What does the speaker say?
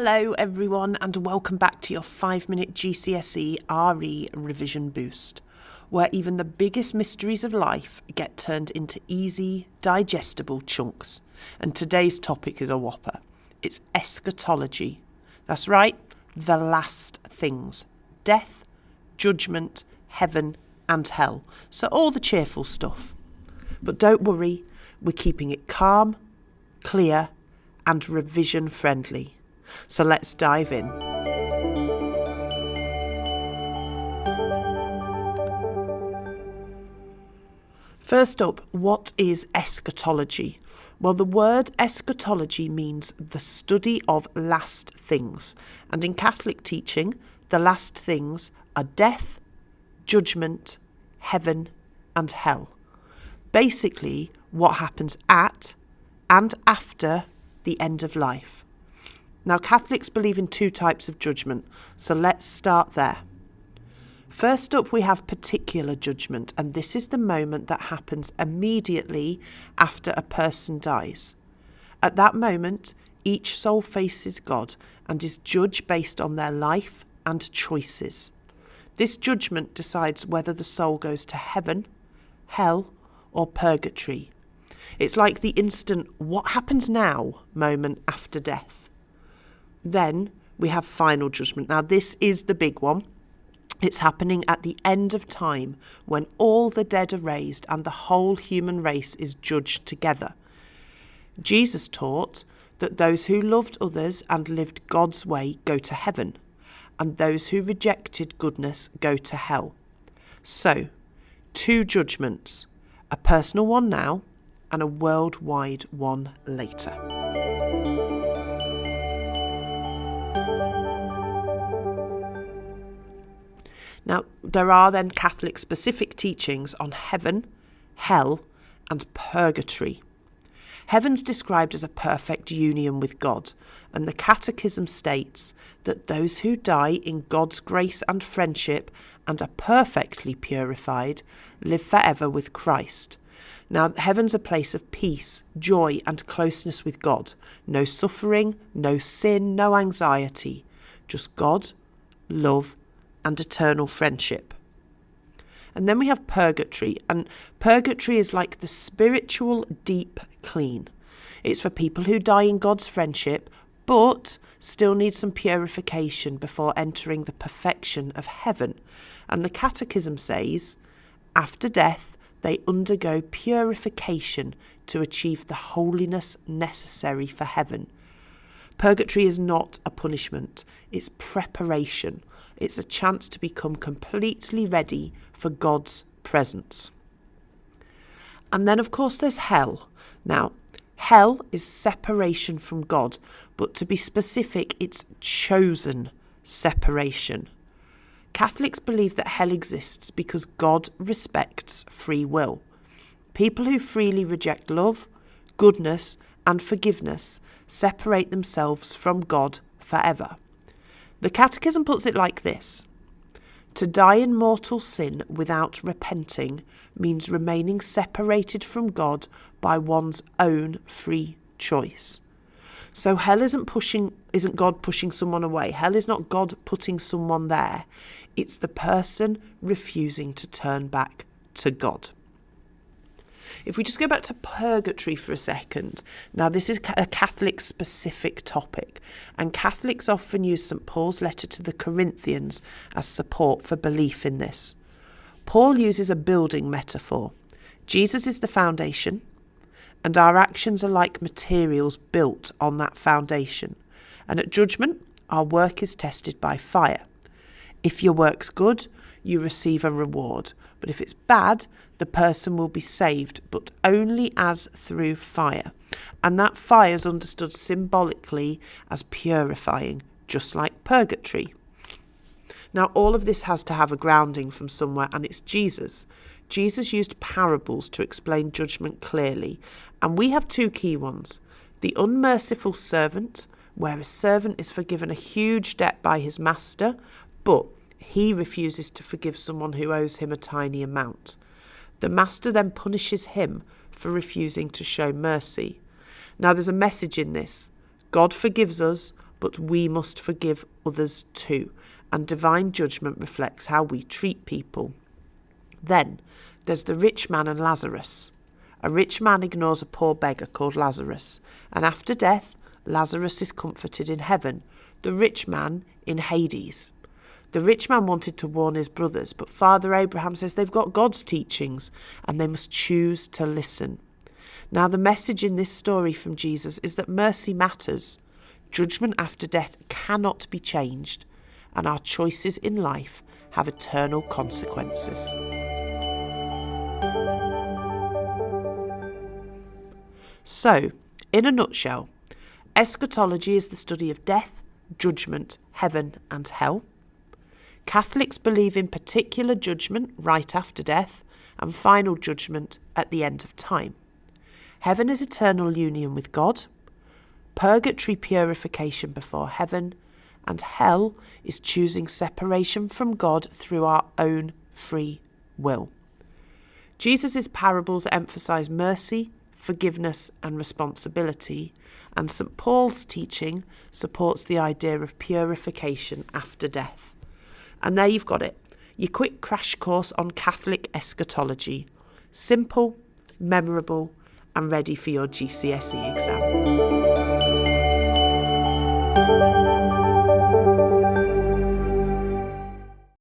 Hello everyone and welcome back to your 5-minute GCSE RE revision boost, where even the biggest mysteries of life get turned into easy, digestible chunks. And today's topic is a whopper. It's eschatology. That's right, the last things. Death, judgment, heaven and hell. So all the cheerful stuff. But don't worry, we're keeping it calm, clear and revision friendly. So let's dive in. First up, what is eschatology? Well, the word eschatology means the study of last things. And in Catholic teaching, the last things are death, judgment, heaven and hell. Basically, what happens at and after the end of life. Now, Catholics believe in two types of judgment, so let's start there. First up, we have particular judgment, and this is the moment that happens immediately after a person dies. At that moment, each soul faces God and is judged based on their life and choices. This judgment decides whether the soul goes to heaven, hell, or purgatory. It's like the instant "what happens now" moment after death. Then we have final judgment. Now this is the big one. It's happening at the end of time when all the dead are raised and the whole human race is judged together. Jesus taught that those who loved others and lived God's way go to heaven, and those who rejected goodness go to hell. So, two judgments, a personal one now and a worldwide one later. Now, there are then Catholic specific teachings on heaven, hell and purgatory. Heaven's described as a perfect union with God, and the Catechism states that those who die in God's grace and friendship and are perfectly purified live forever with Christ. Now, heaven's a place of peace, joy and closeness with God. No suffering, no sin, no anxiety. Just God, love and eternal friendship. And then we have purgatory, and purgatory is like the spiritual deep clean. It's for people who die in God's friendship but still need some purification before entering the perfection of heaven. And the Catechism says after death they undergo purification to achieve the holiness necessary for heaven. Purgatory is not a punishment, it's preparation. It's a chance to become completely ready for God's presence. And then, of course, there's hell. Now, hell is separation from God, but to be specific, it's chosen separation. Catholics believe that hell exists because God respects free will. People who freely reject love, goodness, and forgiveness separate themselves from God forever. The Catechism puts it like this: to die in mortal sin without repenting means remaining separated from God by one's own free choice. So hell isn't God pushing someone away. Hell is not God putting someone there. It's the person refusing to turn back to God. If we just go back to purgatory for a second, now this is a Catholic specific topic, and Catholics often use St. Paul's letter to the Corinthians as support for belief in this. Paul uses a building metaphor. Jesus is the foundation, and our actions are like materials built on that foundation. And at judgment, our work is tested by fire. If your work's good, you receive a reward. But if it's bad, the person will be saved, but only as through fire. And that fire is understood symbolically as purifying, just like purgatory. Now, all of this has to have a grounding from somewhere, and it's Jesus. Jesus used parables to explain judgment clearly, and we have two key ones. The unmerciful servant, where a servant is forgiven a huge debt by his master, but he refuses to forgive someone who owes him a tiny amount. The master then punishes him for refusing to show mercy. Now, there's a message in this. God forgives us, but we must forgive others too. And divine judgment reflects how we treat people. Then there's the rich man and Lazarus. A rich man ignores a poor beggar called Lazarus, and after death, Lazarus is comforted in heaven, the rich man in Hades. The rich man wanted to warn his brothers, but Father Abraham says they've got God's teachings and they must choose to listen. Now, the message in this story from Jesus is that mercy matters. Judgment after death cannot be changed, and our choices in life have eternal consequences. So, in a nutshell, eschatology is the study of death, judgment, heaven and hell. Catholics believe in particular judgment right after death and final judgment at the end of time. Heaven is eternal union with God. Purgatory, purification before heaven. And hell is choosing separation from God through our own free will. Jesus' parables emphasise mercy, forgiveness and responsibility, and St. Paul's teaching supports the idea of purification after death. And there you've got it, your quick crash course on Catholic eschatology. Simple, memorable and ready for your GCSE exam.